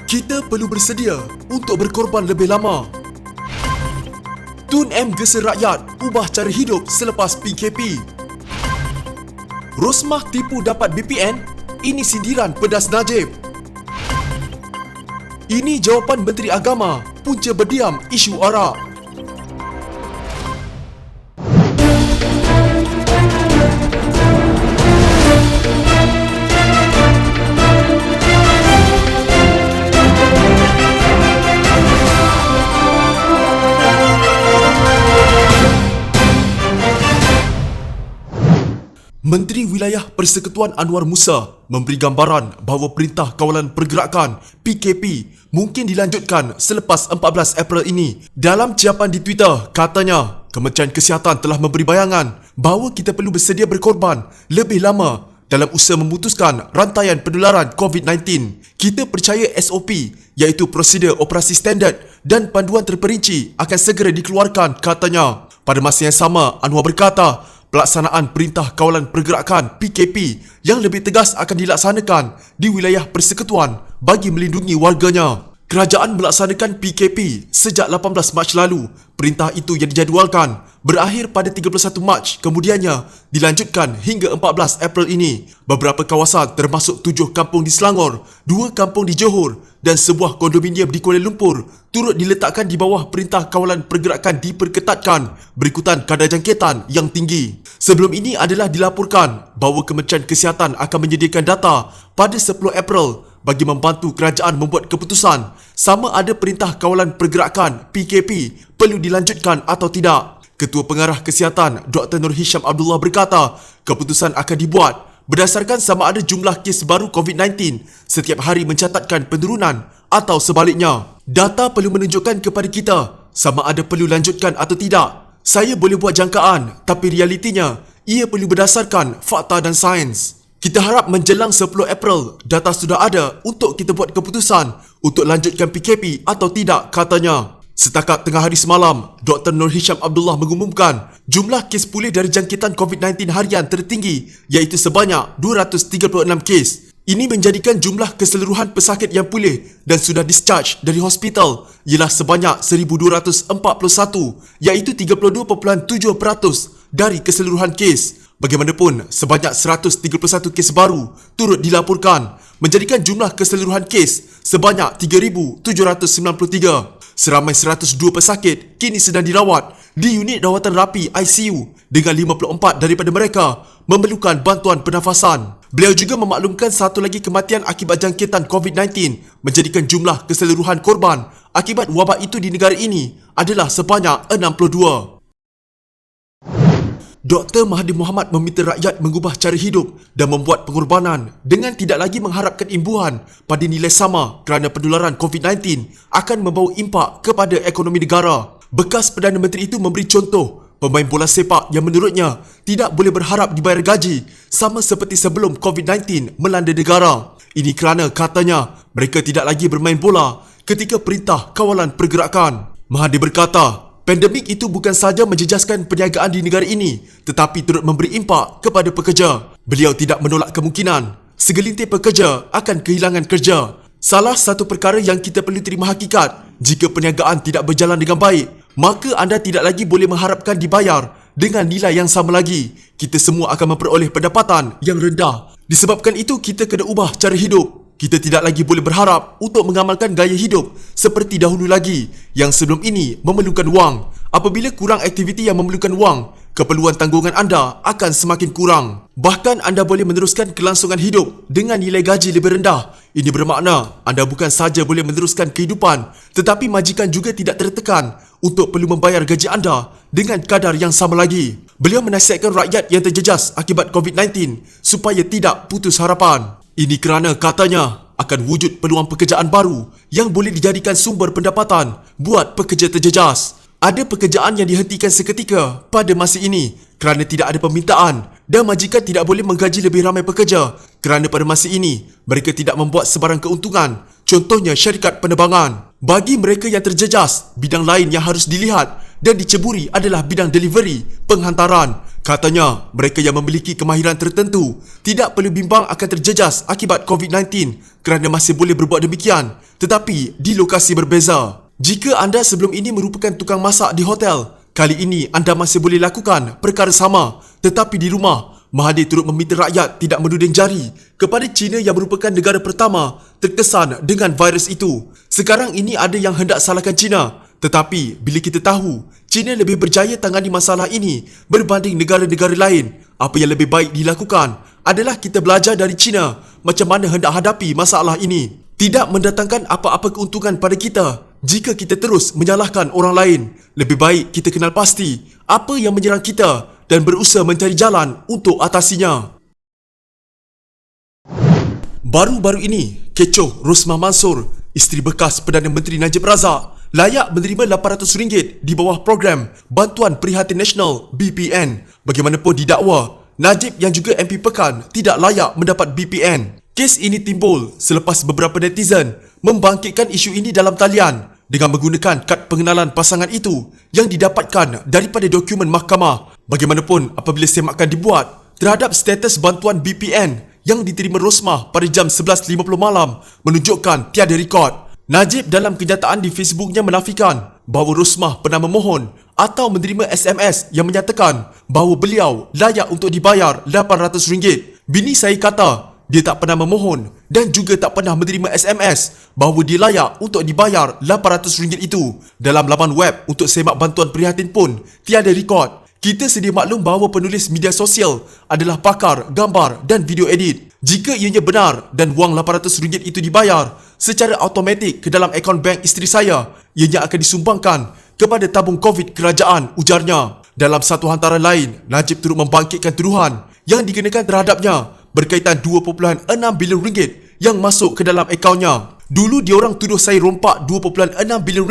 Kita perlu bersedia untuk berkorban lebih lama. Tun M gesa rakyat ubah cara hidup selepas PKP. Rosmah tipu dapat BPN, ini sindiran pedas Najib. Ini jawapan Menteri Agama, punca berdiam isu arak. Menteri Wilayah Persekutuan Anwar Musa memberi gambaran bahawa Perintah Kawalan Pergerakan PKP mungkin dilanjutkan selepas 14 April ini. Dalam ciapan di Twitter, katanya Kementerian Kesihatan telah memberi bayangan bahawa kita perlu bersedia berkorban lebih lama dalam usaha memutuskan rantaian penularan COVID-19. Kita percaya SOP iaitu Prosedur Operasi Standard dan panduan terperinci akan segera dikeluarkan, katanya. Pada masa yang sama, Anwar berkata, pelaksanaan Perintah Kawalan Pergerakan PKP yang lebih tegas akan dilaksanakan di wilayah persekutuan bagi melindungi warganya. Kerajaan melaksanakan PKP sejak 18 Mac lalu. Perintah itu yang dijadualkan berakhir pada 31 Mac, kemudiannya dilanjutkan hingga 14 April ini. Beberapa kawasan termasuk 7 kampung di Selangor, 2 kampung di Johor dan sebuah kondominium di Kuala Lumpur turut diletakkan di bawah Perintah Kawalan Pergerakan diperketatkan berikutan kadar jangkitan yang tinggi. Sebelum ini adalah dilaporkan bahawa Kementerian Kesihatan akan menyediakan data pada 10 April bagi membantu kerajaan membuat keputusan sama ada Perintah Kawalan Pergerakan PKP perlu dilanjutkan atau tidak. Ketua Pengarah Kesihatan Dr. Nur Hisham Abdullah berkata, keputusan akan dibuat berdasarkan sama ada jumlah kes baru COVID-19 setiap hari mencatatkan penurunan atau sebaliknya. Data perlu menunjukkan kepada kita sama ada perlu lanjutkan atau tidak. Saya boleh buat jangkaan, tapi realitinya ia perlu berdasarkan fakta dan sains. Kita harap menjelang 10 April data sudah ada untuk kita buat keputusan untuk lanjutkan PKP atau tidak, katanya. Setakat tengah hari semalam, Dr. Nur Hisham Abdullah mengumumkan jumlah kes pulih dari jangkitan COVID-19 harian tertinggi iaitu sebanyak 236 kes. Ini menjadikan jumlah keseluruhan pesakit yang pulih dan sudah discharge dari hospital ialah sebanyak 1,241 iaitu 32.7% dari keseluruhan kes. Bagaimanapun, sebanyak 131 kes baru turut dilaporkan menjadikan jumlah keseluruhan kes sebanyak 3,793. Seramai 102 pesakit kini sedang dirawat di unit rawatan rapi ICU dengan 54 daripada mereka memerlukan bantuan pernafasan. Beliau juga memaklumkan satu lagi kematian akibat jangkitan COVID-19 menjadikan jumlah keseluruhan korban akibat wabak itu di negara ini adalah sebanyak 62. Dr. Mahathir Mohamad meminta rakyat mengubah cara hidup dan membuat pengorbanan dengan tidak lagi mengharapkan imbuhan pada nilai sama kerana penularan COVID-19 akan membawa impak kepada ekonomi negara. Bekas Perdana Menteri itu memberi contoh pemain bola sepak yang menurutnya tidak boleh berharap dibayar gaji sama seperti sebelum COVID-19 melanda negara. Ini kerana, katanya, mereka tidak lagi bermain bola ketika Perintah Kawalan Pergerakan. Mahathir berkata, pandemik itu bukan sahaja menjejaskan perniagaan di negara ini tetapi turut memberi impak kepada pekerja. Beliau tidak menolak kemungkinan segelintir pekerja akan kehilangan kerja. Salah satu perkara yang kita perlu terima hakikat, jika perniagaan tidak berjalan dengan baik, maka anda tidak lagi boleh mengharapkan dibayar dengan nilai yang sama lagi. Kita semua akan memperoleh pendapatan yang rendah. Disebabkan itu, kita kena ubah cara hidup. Kita tidak lagi boleh berharap untuk mengamalkan gaya hidup seperti dahulu lagi yang sebelum ini memerlukan wang. Apabila kurang aktiviti yang memerlukan wang, keperluan tanggungan anda akan semakin kurang. Bahkan anda boleh meneruskan kelangsungan hidup dengan nilai gaji lebih rendah. Ini bermakna anda bukan sahaja boleh meneruskan kehidupan tetapi majikan juga tidak tertekan untuk perlu membayar gaji anda dengan kadar yang sama lagi. Beliau menasihatkan rakyat yang terjejas akibat COVID-19 supaya tidak putus harapan. Ini kerana, katanya, akan wujud peluang pekerjaan baru yang boleh dijadikan sumber pendapatan buat pekerja terjejas. Ada pekerjaan yang dihentikan seketika pada masa ini kerana tidak ada permintaan dan majikan tidak boleh menggaji lebih ramai pekerja kerana pada masa ini mereka tidak membuat sebarang keuntungan, contohnya syarikat penerbangan. Bagi mereka yang terjejas, bidang lain yang harus dilihat dan diceburi adalah bidang delivery, penghantaran. Katanya, mereka yang memiliki kemahiran tertentu tidak perlu bimbang akan terjejas akibat COVID-19 kerana masih boleh berbuat demikian, tetapi di lokasi berbeza. Jika anda sebelum ini merupakan tukang masak di hotel, kali ini anda masih boleh lakukan perkara sama tetapi di rumah. Mahathir turut meminta rakyat tidak menuding jari kepada China yang merupakan negara pertama terkesan dengan virus itu. Sekarang ini ada yang hendak salahkan China, tetapi bila kita tahu China lebih berjaya tangani masalah ini berbanding negara-negara lain, apa yang lebih baik dilakukan adalah kita belajar dari China macam mana hendak hadapi masalah ini. Tidak mendatangkan apa-apa keuntungan pada kita jika kita terus menyalahkan orang lain. Lebih baik kita kenal pasti apa yang menyerang kita dan berusaha mencari jalan untuk atasinya. Baru-baru ini, kecoh Rosmah Mansor, isteri bekas Perdana Menteri Najib Razak, layak menerima RM800 di bawah program Bantuan Prihatin Nasional BPN. Bagaimanapun didakwa, Najib yang juga MP Pekan tidak layak mendapat BPN. Kes ini timbul selepas beberapa netizen membangkitkan isu ini dalam talian dengan menggunakan kad pengenalan pasangan itu yang didapatkan daripada dokumen mahkamah. Bagaimanapun apabila semakan dibuat terhadap status bantuan BPN yang diterima Rosmah pada jam 11.50 malam menunjukkan tiada rekod. Najib dalam kenyataan di Facebooknya menafikan bahawa Rosmah pernah memohon atau menerima SMS yang menyatakan bahawa beliau layak untuk dibayar RM800. Bini saya kata dia tak pernah memohon dan juga tak pernah menerima SMS bahawa dia layak untuk dibayar RM800 itu. Dalam laman web untuk semak bantuan prihatin pun tiada rekod. Kita sedia maklum bahawa penulis media sosial adalah pakar gambar dan video edit. Jika ianya benar dan wang RM800 itu dibayar secara automatik ke dalam akaun bank isteri saya, ianya akan disumbangkan kepada tabung COVID kerajaan, ujarnya. Dalam satu hantaran lain, Najib turut membangkitkan tuduhan yang dikenakan terhadapnya berkaitan RM2.6 bilion yang masuk ke dalam akaunnya. Dulu diorang tuduh saya rompak RM2.6 bilion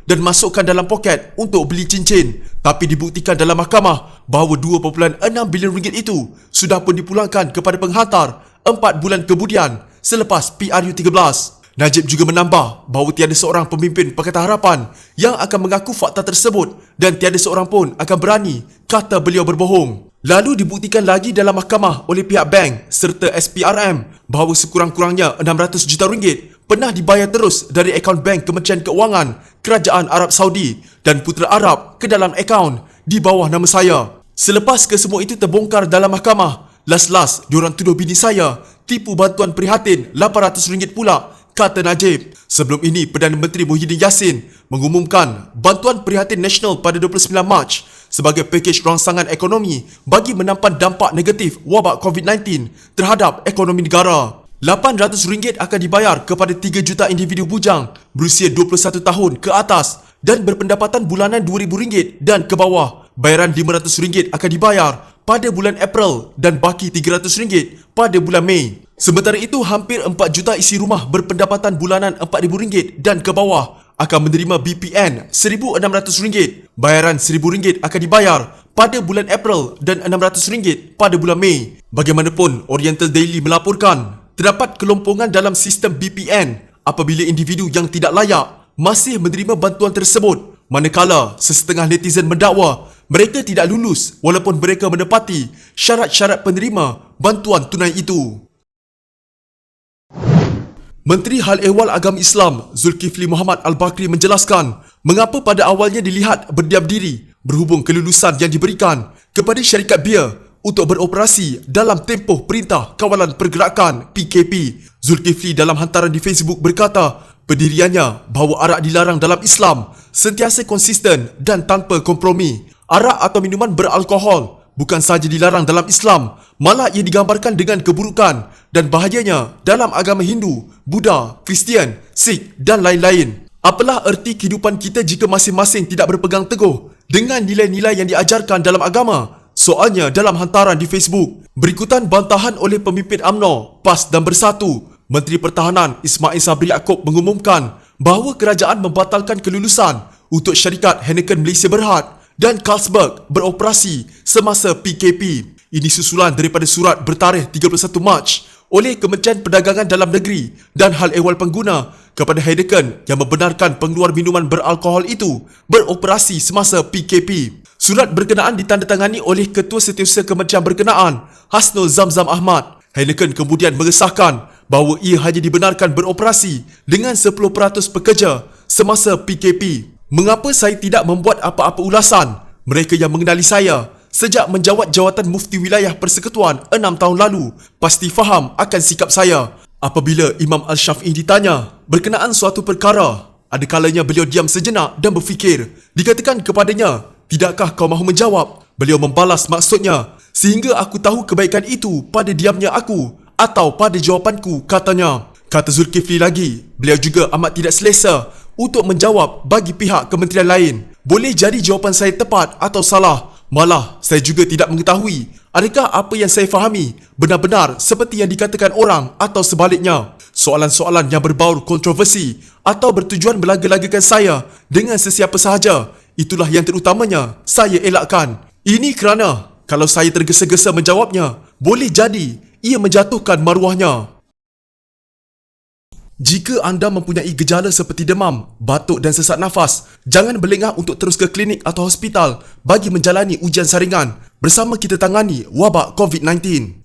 dan masukkan dalam poket untuk beli cincin. Tapi dibuktikan dalam mahkamah bahawa RM2.6 bilion itu sudah pun dipulangkan kepada penghantar 4 bulan kemudian selepas PRU13. Najib juga menambah bahawa tiada seorang pemimpin Pakatan Harapan yang akan mengaku fakta tersebut dan tiada seorang pun akan berani kata beliau berbohong. Lalu dibuktikan lagi dalam mahkamah oleh pihak bank serta SPRM bahawa sekurang-kurangnya RM600 juta pernah dibayar terus dari akaun bank Kementerian Keuangan Kerajaan Arab Saudi dan Putera Arab ke dalam akaun di bawah nama saya. Selepas kesemua itu terbongkar dalam mahkamah, las-las diorang tuduh bini saya tipu bantuan prihatin RM800 pula, kata Najib. Sebelum ini, Perdana Menteri Muhyiddin Yassin mengumumkan Bantuan Prihatin Nasional pada 29 Mac sebagai pakej rangsangan ekonomi bagi menampan dampak negatif wabak COVID-19 terhadap ekonomi negara. RM800 akan dibayar kepada 3 juta individu bujang berusia 21 tahun ke atas dan berpendapatan bulanan RM2,000 dan ke bawah. Bayaran RM500 akan dibayar pada bulan April dan baki RM300 pada bulan Mei. Sementara itu, hampir 4 juta isi rumah berpendapatan bulanan RM4,000 dan ke bawah akan menerima BPN RM1,600. Bayaran RM1,000 akan dibayar pada bulan April dan RM600 pada bulan Mei. Bagaimanapun, Oriental Daily melaporkan terdapat kelompongan dalam sistem BPN apabila individu yang tidak layak masih menerima bantuan tersebut, manakala sesetengah netizen mendakwa mereka tidak lulus walaupun mereka menepati syarat-syarat penerima bantuan tunai itu. Menteri Hal Ehwal Agama Islam Zulkifli Muhammad Al-Bakri menjelaskan mengapa pada awalnya dilihat berdiam diri berhubung kelulusan yang diberikan kepada syarikat bia untuk beroperasi dalam tempoh Perintah Kawalan Pergerakan PKP. Zulkifli dalam hantaran di Facebook berkata pendiriannya bahawa arak dilarang dalam Islam sentiasa konsisten dan tanpa kompromi. Arak atau minuman beralkohol bukan sahaja dilarang dalam Islam, malah ia digambarkan dengan keburukan dan bahayanya dalam agama Hindu, Buddha, Kristian, Sikh dan lain-lain. Apalah erti kehidupan kita jika masing-masing tidak berpegang teguh dengan nilai-nilai yang diajarkan dalam agama? Soalnya dalam hantaran di Facebook. Berikutan bantahan oleh pemimpin UMNO, PAS dan Bersatu, Menteri Pertahanan Ismail Sabri Yaakob mengumumkan bahawa kerajaan membatalkan kelulusan untuk syarikat Heineken Malaysia Berhad dan Carlsberg beroperasi semasa PKP. Ini susulan daripada surat bertarikh 31 Mac oleh Kementerian Perdagangan Dalam Negeri dan Hal Ehwal Pengguna kepada Heineken yang membenarkan pengeluar minuman beralkohol itu beroperasi semasa PKP. Surat berkenaan ditandatangani oleh Ketua Setiausaha Kementerian berkenaan, Hasnul Zamzam Ahmad. Heineken kemudian mengesahkan bahawa ia hanya dibenarkan beroperasi dengan 10% pekerja semasa PKP. Mengapa saya tidak membuat apa-apa ulasan? Mereka yang mengenali saya sejak menjawat jawatan Mufti Wilayah Persekutuan 6 tahun lalu pasti faham akan sikap saya. Apabila Imam Al-Syafi'i ditanya berkenaan suatu perkara, ada kalanya beliau diam sejenak dan berfikir. Dikatakan kepadanya, "Tidakkah kau mahu menjawab?" Beliau membalas maksudnya, "Sehingga aku tahu kebaikan itu pada diamnya aku atau pada jawapanku," katanya. Kata Zulkifli lagi, beliau juga amat tidak selesa untuk menjawab bagi pihak kementerian lain. Boleh jadi jawapan saya tepat atau salah. Malah, saya juga tidak mengetahui adakah apa yang saya fahami benar-benar seperti yang dikatakan orang atau sebaliknya. Soalan-soalan yang berbaur kontroversi atau bertujuan melaga-lagakan saya dengan sesiapa sahaja, itulah yang terutamanya saya elakkan. Ini kerana kalau saya tergesa-gesa menjawabnya, boleh jadi ia menjatuhkan maruahnya. Jika anda mempunyai gejala seperti demam, batuk dan sesak nafas, jangan berlengah untuk terus ke klinik atau hospital bagi menjalani ujian saringan. Bersama kita tangani wabak COVID-19.